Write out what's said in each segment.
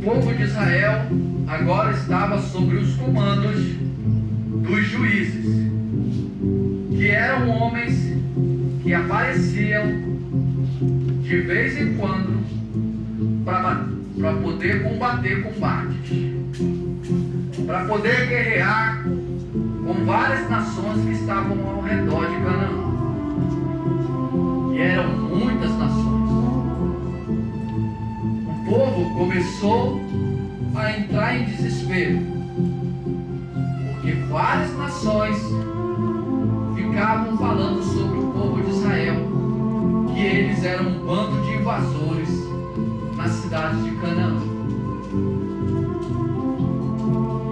povo de Israel agora estava sobre os comandos dos juízes, que eram homens que apareciam de vez em quando para poder combater combates, para poder guerrear com várias nações que estavam ao redor de Canaã. E eram muitas nações. O povo começou a entrar em desespero, porque várias nações ficavam falando sobre o povo de Israel, que eles eram um bando de invasores na cidade de Canaã.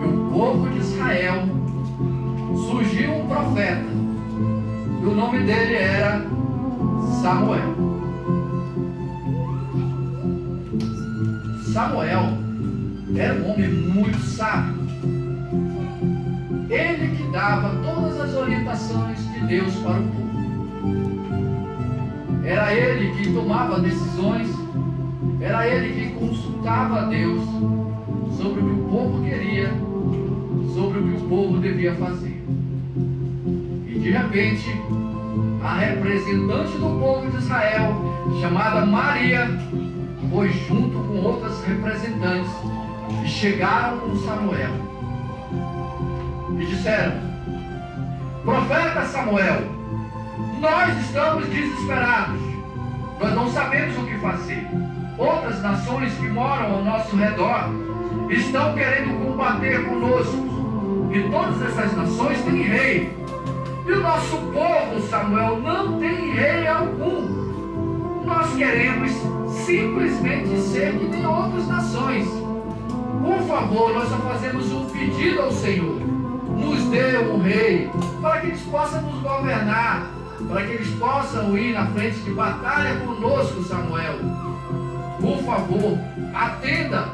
E o povo de Israel, surgiu um profeta, e o nome dele era Samuel. Samuel era um homem muito sábio. Ele que dava todas as orientações de Deus para o povo. Era ele que tomava decisões, era ele que consultava a Deus sobre o que o povo queria, sobre o que o povo devia fazer. E de repente, a representante do povo de Israel, chamada Maria, foi junto com outras representantes e chegaram com Samuel e disseram: profeta Samuel, nós estamos desesperados, nós não sabemos o que fazer. Outras nações que moram ao nosso redor estão querendo combater conosco, e todas essas nações têm rei, e o nosso povo, Samuel, não tem rei algum. Nós queremos simplesmente ser que nem outras nações. Por favor, nós só fazemos um pedido ao Senhor: nos dê um rei, para que eles possam nos governar, para que eles possam ir na frente de batalha conosco, Samuel. Por favor, atenda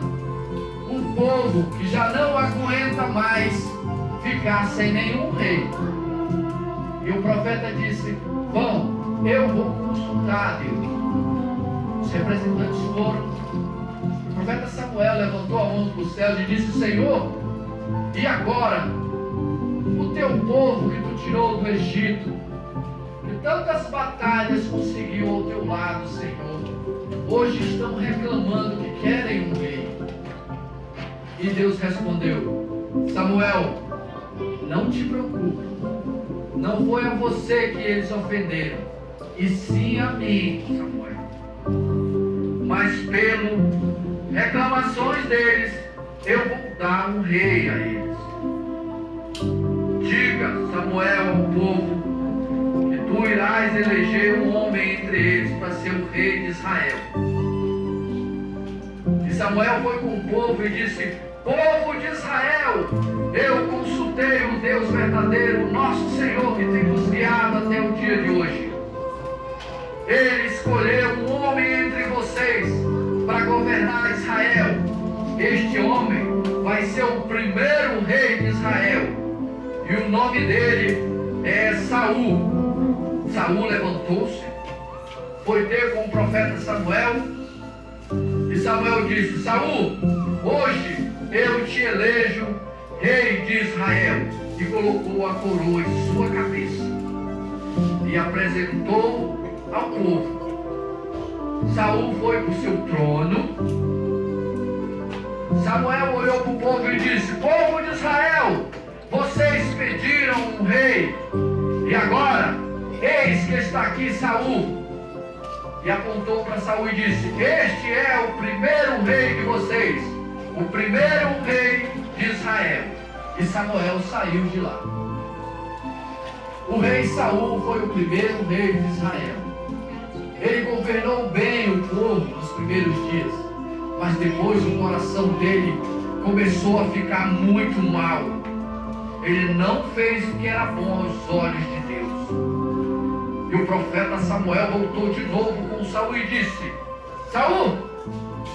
um povo que já não aguenta mais ficar sem nenhum rei. E o profeta disse: bom, eu vou consultar a Deus. Os representantes foram. O profeta Samuel levantou a mão para o céu e disse: Senhor, e agora? O teu povo que tu tirou do Egito, que tantas batalhas conseguiu ao teu lado, Senhor, hoje estão reclamando que querem um rei. E Deus respondeu: Samuel, não te preocupe, não foi a você que eles ofenderam, e sim a mim, Samuel. Mas pelo reclamações deles, eu vou dar um rei a eles. Diga, Samuel, ao povo, que tu irás eleger um homem entre eles para ser o rei de Israel. E Samuel foi com o povo e disse: povo de Israel, eu consultei o Deus verdadeiro, nosso Senhor, que tem nos guiado até o dia de hoje. Ele escolheu um homem entre vocês para governar Israel. Este homem vai ser o primeiro rei de Israel, e o nome dele é Saul. Saul levantou-se, foi ter com o profeta Samuel, e Samuel disse: Saul, hoje eu te elejo rei de Israel. E colocou a coroa em sua cabeça e apresentou ao povo. Saul foi para o seu trono. Samuel olhou para o povo e disse: povo de Israel, vocês pediram um rei, e agora eis que está aqui Saul. E apontou para Saul e disse: este é o primeiro rei de vocês, o primeiro rei de Israel. E Samuel saiu de lá. O rei Saul foi o primeiro rei de Israel. Ele governou bem o povo nos primeiros dias, mas depois o coração dele começou a ficar muito mal. Ele não fez o que era bom aos olhos de Deus. E o profeta Samuel voltou de novo com Saul e disse: Saul,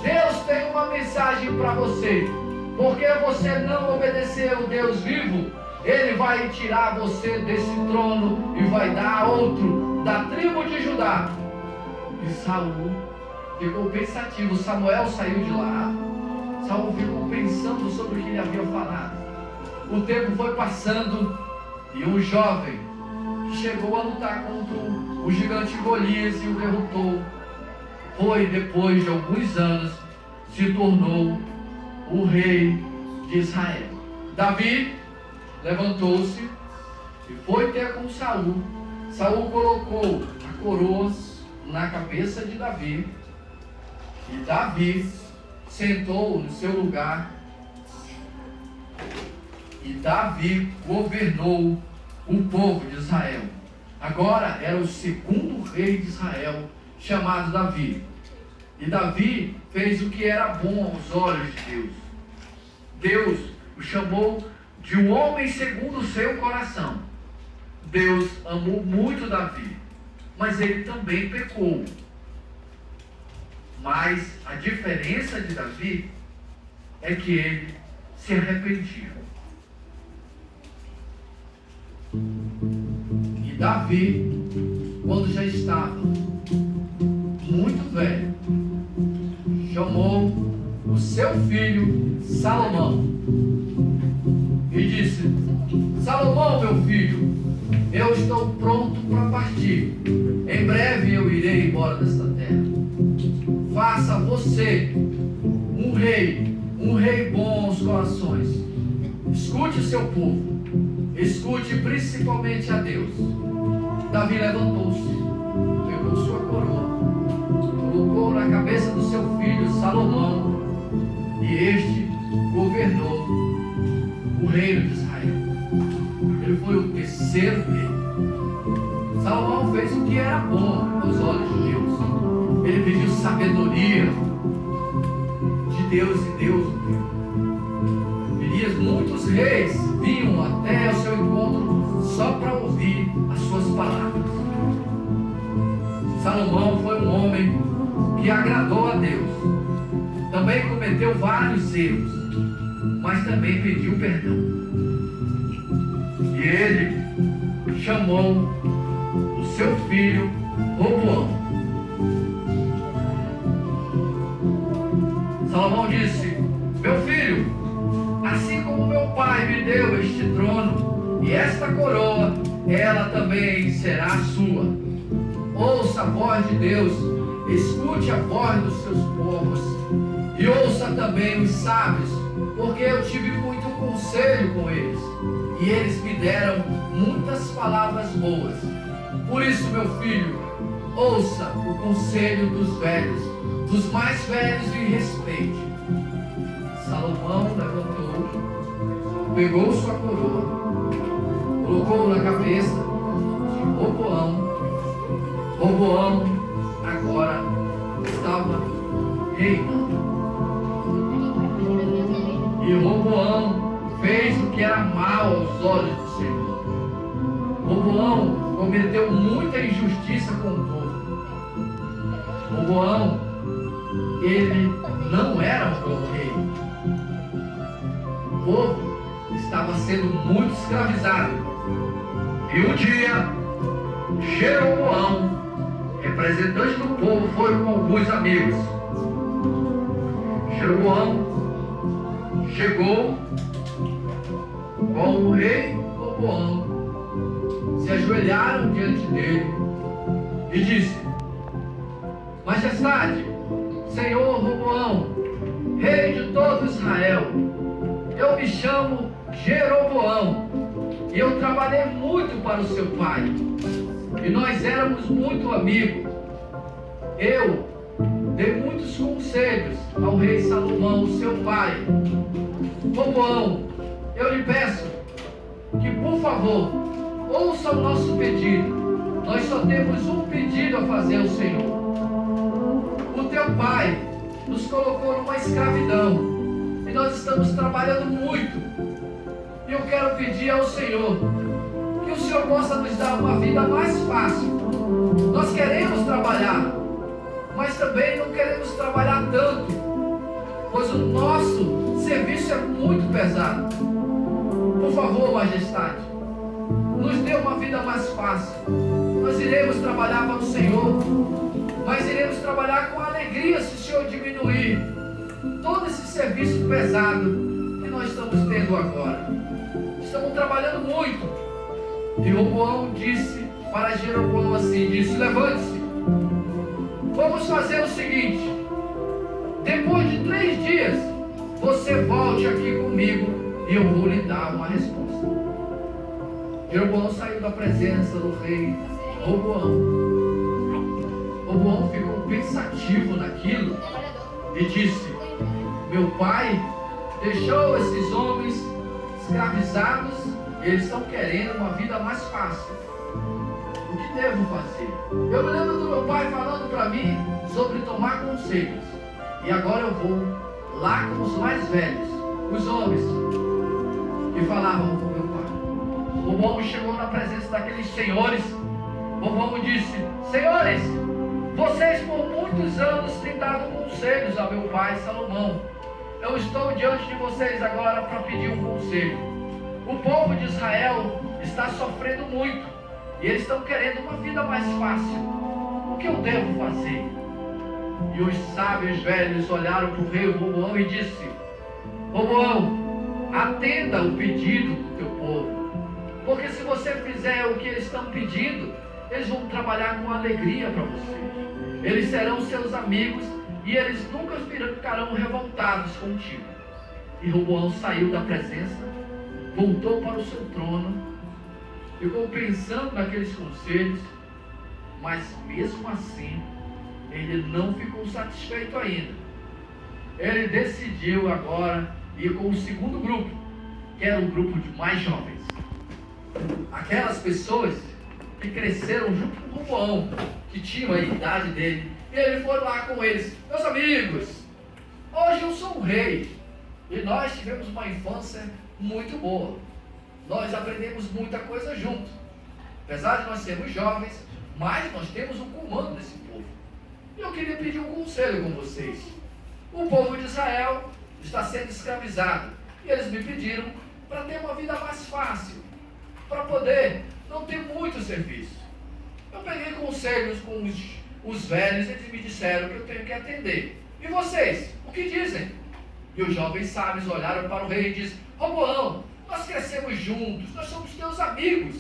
Deus tem uma mensagem para você. Porque você não obedeceu o Deus vivo, Ele vai tirar você desse trono e vai dar a outro da tribo de Judá. E Saul ficou pensativo. Samuel saiu de lá. Saul ficou pensando sobre o que ele havia falado. O tempo foi passando e um jovem que chegou a lutar contra o gigante Golias e o derrotou, foi, depois de alguns anos, se tornou o rei de Israel. Davi levantou-se e foi ter com Saul. Saul colocou a coroa na cabeça de Davi e Davi sentou no seu lugar e Davi governou o povo de Israel. Agora era o segundo rei de Israel, chamado Davi. E Davi fez o que era bom aos olhos de Deus. Deus o chamou de um homem segundo o seu coração. Deus amou muito Davi, mas ele também pecou. Mas a diferença de Davi é que ele se arrependia. E Davi, quando já estava muito velho, chamou o seu filho Salomão e disse: Salomão, meu filho, eu estou pronto para partir. Em breve eu irei embora desta terra. Faça você um rei bom aos corações. Escute o seu povo. Escute principalmente a Deus. Davi levantou-se, pegou sua coroa, colocou na cabeça do seu filho Salomão, e este governou o reino de Israel. Ele foi o terceiro rei. Salomão fez o que era bom aos olhos de Deus. Ele pediu sabedoria de Deus e Deus o deu. Muitos reis vinham até o seu encontro só para ouvir as suas palavras. Salomão foi um homem que agradou a Deus. Também cometeu vários erros, mas também pediu perdão. E ele chamou o seu filho Roboão. Salomão disse: meu filho, assim como meu pai me deu este trono e esta coroa, ela também será sua. Ouça a voz de Deus, escute a voz dos seus povos e ouça também os sábios, porque eu tive muito conselho com eles e eles me deram muitas palavras boas. Por isso, meu filho, ouça o conselho dos velhos, dos mais velhos, e respeite. Salomão levantou, pegou sua coroa, colocou na cabeça de Roboão. Roboão agora estava reinando. E Roboão fez o que era mal aos olhos do Senhor. Roboão cometeu muita injustiça com o povo. Roboão, ele não era um bom rei. O povo estava sendo muito escravizado. E um dia, Jeroboão, representante do povo, foi com alguns amigos. Jeroboão chegou com o rei Roboão, se ajoelharam diante dele e disse: Majestade, Senhor Roboão, rei de todo Israel, eu me chamo Jeroboão e eu trabalhei muito para o seu pai e nós éramos muito amigos. Eu dei muitos conselhos ao rei Salomão, seu pai. Roboão, eu lhe peço que, por favor, ouça o nosso pedido. Nós só temos um pedido a fazer ao Senhor. O teu pai nos colocou numa escravidão e nós estamos trabalhando muito. E eu quero pedir ao Senhor que o Senhor possa nos dar uma vida mais fácil. Nós queremos trabalhar, mas também não queremos trabalhar tanto, pois o nosso serviço é muito pesado. Por favor, Majestade, nos dê uma vida mais fácil. Nós iremos trabalhar para o Senhor, mas iremos trabalhar com alegria se o Senhor diminuir todo esse serviço pesado que nós estamos tendo agora. Estamos trabalhando muito. E Roboão disse para Jeroboão assim, disse: levante-se, vamos fazer o seguinte, depois de 3 dias, você volte aqui comigo e eu vou lhe dar uma resposta. Jeroboão saiu da presença do rei Roboão. Roboão ficou pensativo naquilo e disse: meu pai deixou esses homens escravizados e eles estão querendo uma vida mais fácil. O que devo fazer? Eu me lembro do meu pai falando para mim sobre tomar conselhos. E agora eu vou lá com os mais velhos, os homens que falavam com meu pai. Roboão chegou na presença daqueles senhores. Roboão disse: senhores, vocês por muitos anos têm dado conselhos a meu pai Salomão. Eu estou diante de vocês agora para pedir um conselho. O povo de Israel está sofrendo muito e eles estão querendo uma vida mais fácil. O que eu devo fazer? E os sábios velhos olharam para o rei Roboão e disse: Roboão, atenda o pedido do teu povo, porque se você fizer o que eles estão pedindo, eles vão trabalhar com alegria para você. Eles serão seus amigos e eles nunca ficarão revoltados contigo. E Roboão saiu da presença, voltou para o seu trono, ficou pensando naqueles conselhos, mas mesmo assim ele não ficou satisfeito ainda. Ele decidiu agora ir com o segundo grupo, que era um grupo de mais jovens, aquelas pessoas que cresceram junto com o Roboão, que tinham a idade dele. E ele foi lá com eles: meus amigos, hoje eu sou um rei e nós tivemos uma infância muito boa. Nós aprendemos muita coisa junto. Apesar de nós sermos jovens, mas nós temos um comando desse povo. E eu queria pedir um conselho com vocês. O povo de Israel está sendo escravizado e eles me pediram para ter uma vida mais fácil, para poder não ter muito serviço. Eu peguei conselhos com os velhos e eles me disseram que eu tenho que atender. E vocês, o que dizem? E os jovens sábios olharam para o rei e disseram: Roboão, nós crescemos juntos, nós somos teus amigos.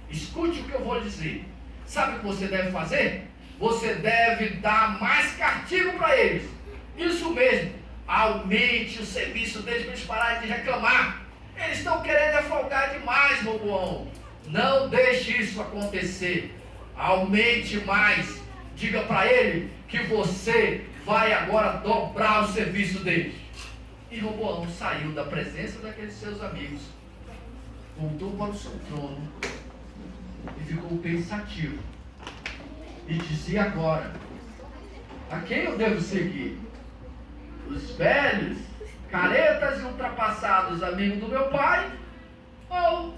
Escute o que eu vou dizer. Sabe o que você deve fazer? Você deve dar mais castigo para eles. Isso mesmo, aumente o serviço deles para eles pararem de reclamar. Eles estão querendo folgar demais, Roboão. Não deixe isso acontecer. Aumente mais. Diga para ele que você vai agora dobrar o serviço deles. E Roboão saiu da presença daqueles seus amigos, voltou para o seu trono e ficou pensativo. E disse: e agora? A quem eu devo seguir? Os velhos, caretas e ultrapassados amigos do meu pai? Ou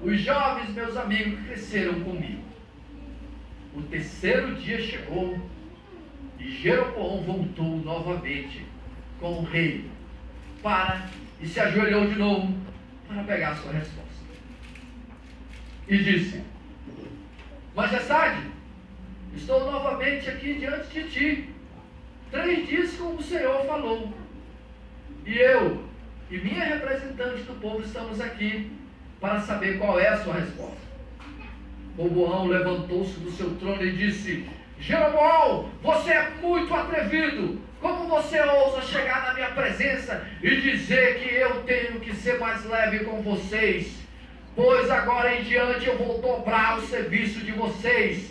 os jovens meus amigos que cresceram comigo? O terceiro dia chegou e Jeroboão voltou novamente com o rei e se ajoelhou de novo para pegar a sua resposta. E disse: Majestade, estou novamente aqui diante de ti. 3 dias como o Senhor falou. E eu e minha representante do povo estamos aqui para saber qual é a sua resposta. Roboão levantou-se do seu trono e disse: Jeroboão, você é muito atrevido. Como você ousa chegar na minha presença e dizer que eu tenho que ser mais leve com vocês? Pois agora em diante eu vou dobrar o serviço de vocês.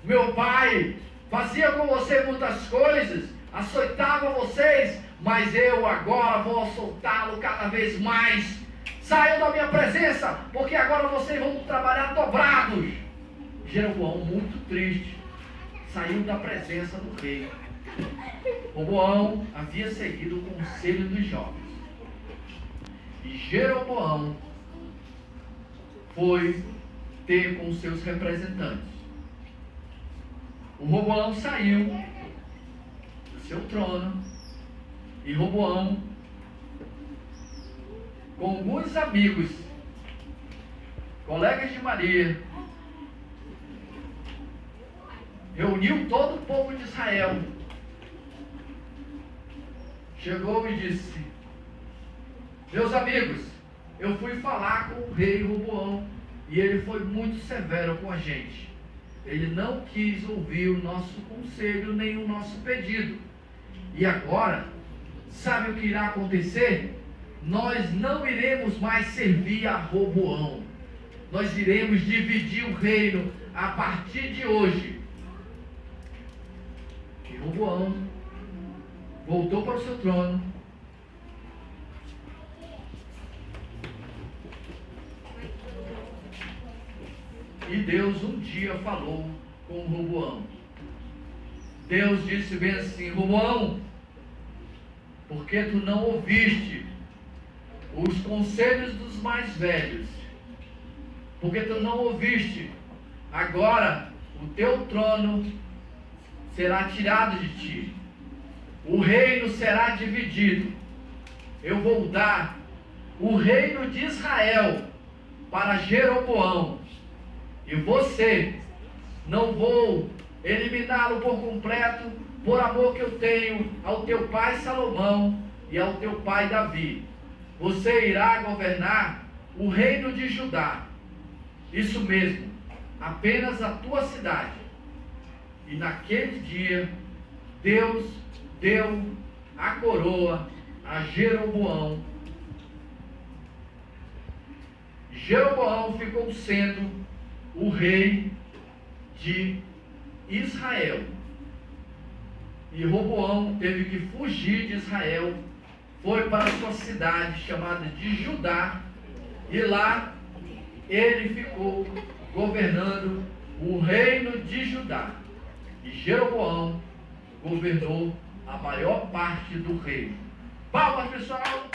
Meu pai fazia com você muitas coisas, açoitava vocês, mas eu agora vou soltá-lo cada vez mais. Saiam da minha presença, porque agora vocês vão trabalhar dobrados. Jeroboão, muito triste, saiu da presença do rei. Roboão havia seguido o conselho dos jovens. E Jeroboão foi ter com seus representantes. O Roboão saiu do seu trono e Roboão, com alguns amigos, colegas de Maria, reuniu todo o povo de Israel chegou e disse: meus amigos, eu fui falar com o rei Roboão e ele foi muito severo com a gente. Ele não quis ouvir o nosso conselho nem o nosso pedido. E agora, sabe o que irá acontecer? Nós não iremos mais servir a Roboão. Nós iremos dividir o reino a partir de hoje. E Roboão voltou para o seu trono. E Deus um dia falou com Roboão. Deus disse bem assim: Roboão, por que tu não ouviste os conselhos dos mais velhos? Porque tu não ouviste? Agora o teu trono será tirado de ti. O reino será dividido. Eu vou dar o reino de Israel para Jeroboão. E você, não vou eliminá-lo por completo, por amor que eu tenho ao teu pai Salomão e ao teu pai Davi. Você irá governar o reino de Judá. Isso mesmo, apenas a tua cidade. E naquele dia, Deus deu a coroa a Jeroboão. Jeroboão ficou sendo o rei de Israel. E Roboão teve que fugir de Israel, foi para sua cidade chamada de Judá, e lá ele ficou governando o reino de Judá. E Jeroboão governou a maior parte do reino. Palmas, pessoal!